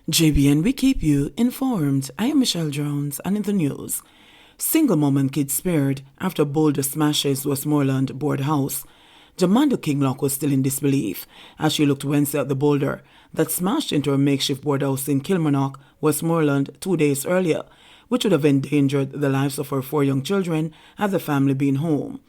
JBN, we keep you informed. I am Michelle Jones, and in the news, single mom and kids spared after boulder smashes Westmoreland board house. Jamaica Kinglock was still in disbelief as she looked Wednesday at the boulder that smashed into her makeshift board house in Kilmarnock, Westmoreland 2 days earlier, which would have endangered the lives of her 4 young children had the family been home.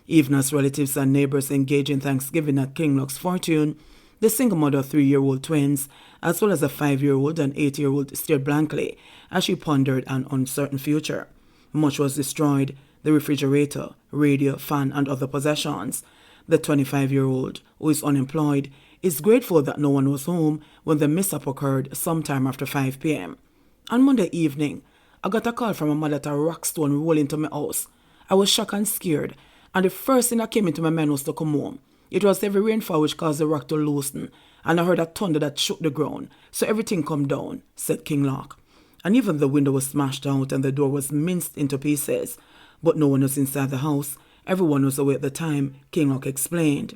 Even as relatives and neighbors engage in Thanksgiving at Kinglock's fortune, the single mother of 3-year-old twins, as well as a 5-year-old and 8-year-old, stared blankly as she pondered an uncertain future. Much was destroyed: the refrigerator, radio, fan, and other possessions. The 25-year-old, who is unemployed, is grateful that no one was home when the mishap occurred sometime after 5 p.m. On Monday evening, I got a call from a mother that a rock stone rolled into my house. I was shocked and scared, and the first thing that came into my mind was to come home. It was heavy rainfall which caused the rock to loosen, and I heard a thunder that shook the ground, so everything come down, said Kinglock. And even the window was smashed out and the door was minced into pieces. But no one was inside the house. Everyone was away at the time, Kinglock explained.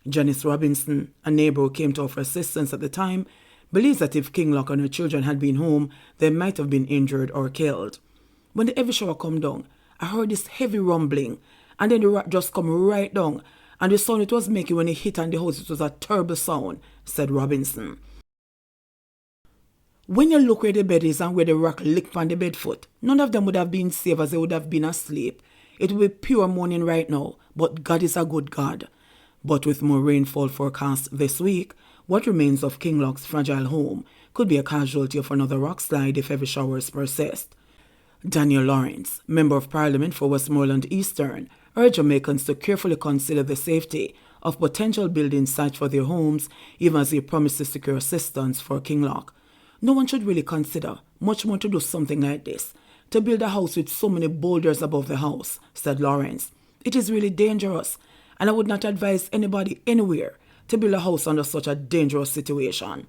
Janice Robinson, a neighbor who came to offer assistance at the time, believes that if Kinglock and her children had been home, they might have been injured or killed. When the heavy shower come down, I heard this heavy rumbling, and then the rock just come right down, and the sound it was making when it hit on the house, it was a terrible sound, said Robinson. When you look where the bed is and where the rock licked on the bed foot, none of them would have been safe as they would have been asleep. It would be pure mourning right now, but God is a good God. But with more rainfall forecast this week, what remains of Kinglock's fragile home could be a casualty of another rock slide if heavy showers persist. Daniel Lawrence, Member of Parliament for Westmoreland Eastern, urged Jamaicans to carefully consider the safety of potential building sites for their homes, even as he promised to secure assistance for Kinglock. No one should really consider, much more to do something like this, to build a house with so many boulders above the house, said Lawrence. It is really dangerous, and I would not advise anybody anywhere to build a house under such a dangerous situation.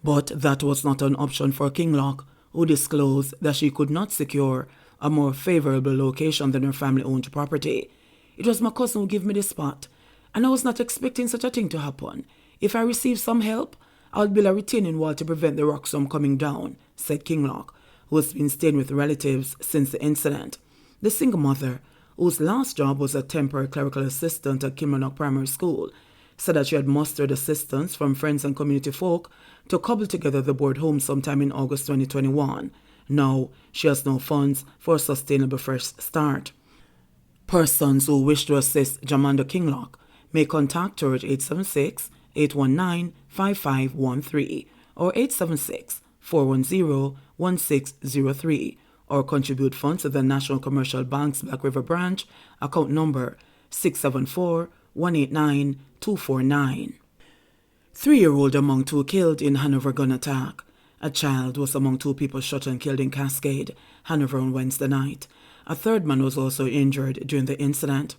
But that was not an option for Kinglock, who disclosed that she could not secure a more favorable location than her family-owned property. It was my cousin who gave me the spot, and I was not expecting such a thing to happen. If I received some help, I would build a retaining wall to prevent the rocks from coming down, said Kinglock, who has been staying with relatives since the incident. The single mother, whose last job was a temporary clerical assistant at Kilmarnock Primary School, said that she had mustered assistance from friends and community folk to cobble together the board home sometime in August 2021. Now, she has no funds for a sustainable fresh start. Persons who wish to assist Jamaica Kinglock may contact her at 876-819-5513 or 876-410-1603 or contribute funds to the National Commercial Bank's Black River Branch, account number 674-189-249. 3-year-old among 2 killed in Hanover gun attack. A child was among 2 people shot and killed in Cascade, Hanover on Wednesday night. A 3rd man was also injured during the incident.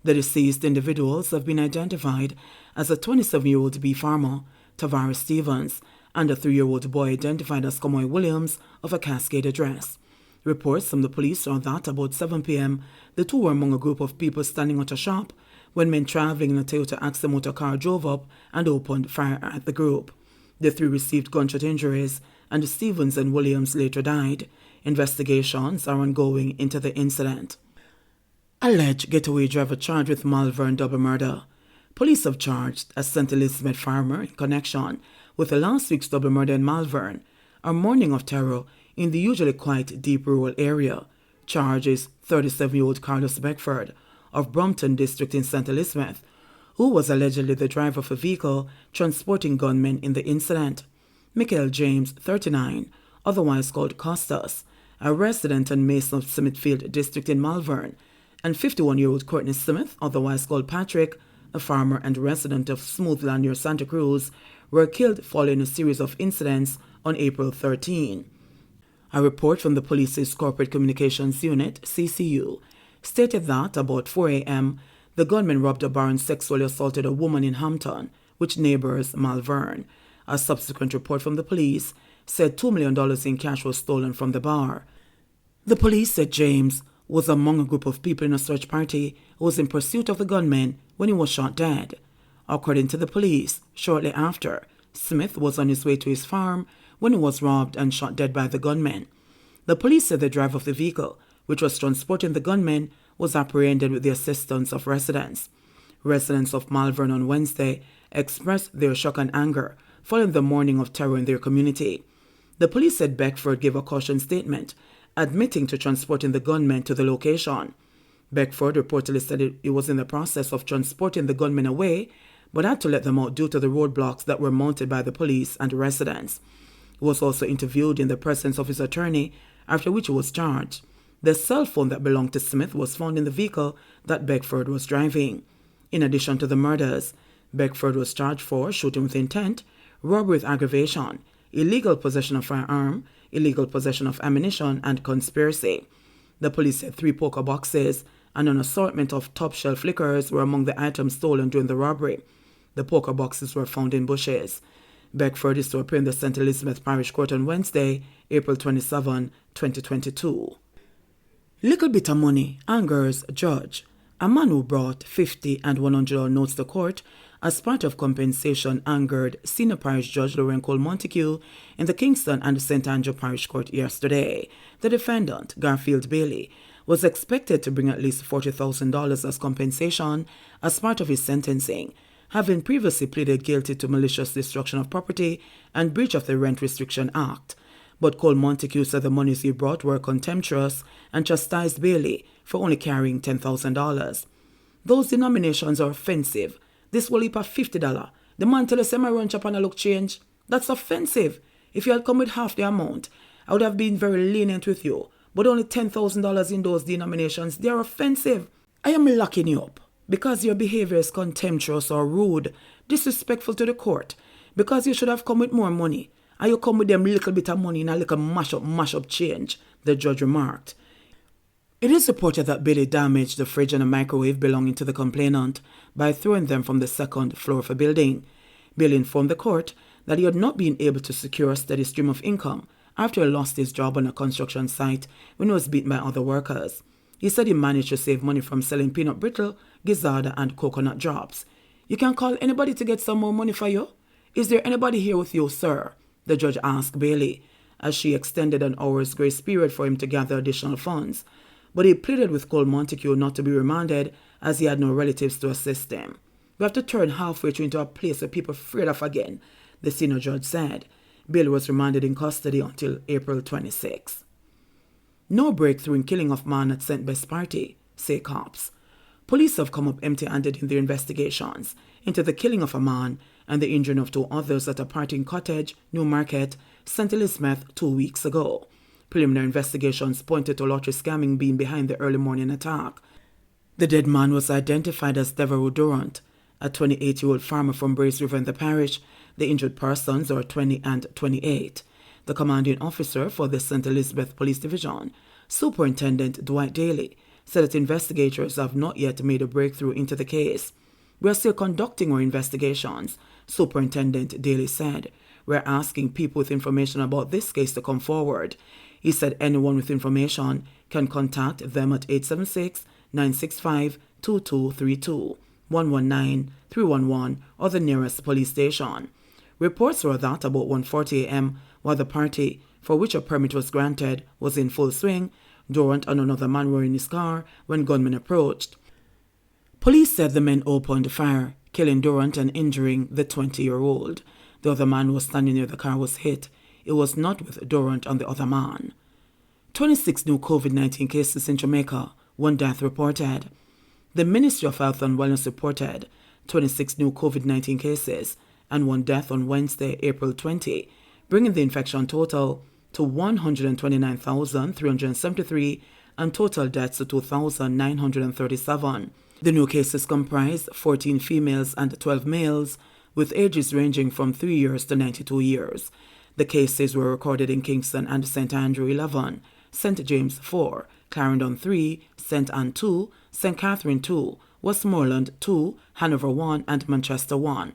The deceased individuals have been identified as a 27-year-old bee farmer, Tavares Stevens, and a 3-year-old boy identified as Comoy Williams of a Cascade address. Reports from the police are that about 7 p.m., the 2 were among a group of people standing at a shop when men traveling in a Toyota Axle motor car drove up and opened fire at the group. The 3 received gunshot injuries, and Stevens and Williams later died. Investigations are ongoing into the incident. Alleged getaway driver charged with Malvern double murder. Police have charged a St. Elizabeth farmer in connection with the last week's double murder in Malvern, a morning of terror in the usually quite deep rural area. Charges 37-year-old Carlos Beckford of Brompton District in St. Elizabeth, who was allegedly the driver of a vehicle transporting gunmen in the incident. Michael James, 39, otherwise called Costas, a resident and mason of Smithfield District in Malvern, and 51-year-old Courtney Smith, otherwise called Patrick, a farmer and resident of Smoothland near Santa Cruz, were killed following a series of incidents on April 13. A report from the police's Corporate Communications Unit, CCU, stated that about 4 a.m., the gunman robbed a bar and sexually assaulted a woman in Hampton, which neighbors Malvern. A subsequent report from the police said $2 million in cash was stolen from the bar. The police said James was among a group of people in a search party who was in pursuit of the gunman when he was shot dead. According to the police, shortly after, Smith was on his way to his farm when he was robbed and shot dead by the gunman. The police said the driver of the vehicle, which was transporting the gunman, was apprehended with the assistance of residents. Residents of Malvern on Wednesday expressed their shock and anger following the morning of terror in their community. The police said Beckford gave a caution statement, admitting to transporting the gunman to the location. Beckford reportedly said he was in the process of transporting the gunman away, but had to let them out due to the roadblocks that were mounted by the police and residents. He was also interviewed in the presence of his attorney, after which he was charged. The cell phone that belonged to Smith was found in the vehicle that Beckford was driving. In addition to the murders, Beckford was charged for shooting with intent, robbery with aggravation, illegal possession of firearm, illegal possession of ammunition, and conspiracy. The police said 3 poker boxes and an assortment of top-shelf liquors were among the items stolen during the robbery. The poker boxes were found in bushes. Beckford is to appear in the St. Elizabeth Parish Court on Wednesday, April 27, 2022. Little bit of money angers judge. A man who brought $50 and $100 notes to court as part of compensation angered Senior Parish Judge Lauren Cole Montague in the Kingston and St. Andrew Parish Court yesterday. The defendant, Garfield Bailey, was expected to bring at least $40,000 as compensation as part of his sentencing, having previously pleaded guilty to malicious destruction of property and breach of the Rent Restriction Act. But Cole Montague said the monies he brought were contemptuous and chastised Bailey for only carrying $10,000. Those denominations are offensive. This will heap of $50. The man tell us my run chop and a look change. That's offensive. If you had come with half the amount, I would have been very lenient with you. But only $10,000 in those denominations, they are offensive. I am locking you up because your behavior is contemptuous or rude, disrespectful to the court, because you should have come with more money, and you come with them little bit of money in a little mash up change, the judge remarked. It is reported that Bailey damaged the fridge and a microwave belonging to the complainant by throwing them from the second floor of a building. Bailey informed the court that he had not been able to secure a steady stream of income after he lost his job on a construction site when he was beaten by other workers. He said he managed to save money from selling peanut brittle, gizzard, and coconut drops. You can call anybody to get some more money for you? Is there anybody here with you, sir? The judge asked Bailey, as she extended an hour's grace period for him to gather additional funds. But he pleaded with Cole Montague not to be remanded as he had no relatives to assist him. We have to turn halfway through into a place where people are afraid of again, the senior judge said. Bailey was remanded in custody until April 26. No breakthrough in killing of man at St. Bess party, say cops. Police have come up empty-handed in their investigations into the killing of a man and the injuring of 2 others at a party in Cottage, Newmarket, St. Elizabeth 2 weeks ago. Preliminary investigations pointed to lottery scamming being behind the early morning attack. The dead man was identified as Threeyearold Durant, a 28-year-old farmer from Brace River in the parish. The injured persons are 20 and 28. The commanding officer for the St. Elizabeth Police Division, Superintendent Dwight Daly, said that investigators have not yet made a breakthrough into the case. We are still conducting our investigations, Superintendent Daly said. We are asking people with information about this case to come forward. He said anyone with information can contact them at 876-965-2232, 119-311, or the nearest police station. Reports were that about 1:40 a.m., while the party, for which a permit was granted, was in full swing, Durant and another man were in his car when gunmen approached. Police said the men opened fire, killing Durant and injuring the 20-year-old. The other man who was standing near the car was hit. It was not with Durant and the other man. 26 new COVID-19 cases in Jamaica, 1 death reported. The Ministry of Health and Wellness reported 26 new COVID-19 cases and 1 death on Wednesday, April 20, bringing the infection total to 129,373 and total deaths to 2,937. The new cases comprise 14 females and 12 males, with ages ranging from 3 years to 92 years. The cases were recorded in Kingston and St. Andrew 11, St. James 4, Clarendon 3, St. Anne 2, St. Catherine 2, Westmoreland 2, Hanover 1, and Manchester 1.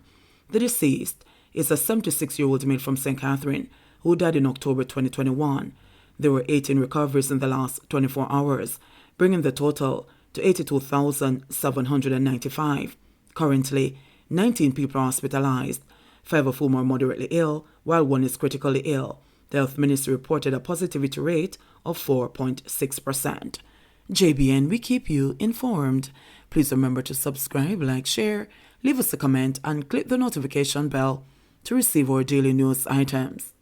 The deceased is a 76-year-old male from St. Catherine who died in October 2021. There were 18 recoveries in the last 24 hours, bringing the total to 82,795. Currently, 19 people are hospitalized. 5 of whom are moderately ill, while 1 is critically ill. The Health Ministry reported a positivity rate of 4.6%. JBN, we keep you informed. Please remember to subscribe, like, share, leave us a comment, and click the notification bell to receive our daily news items.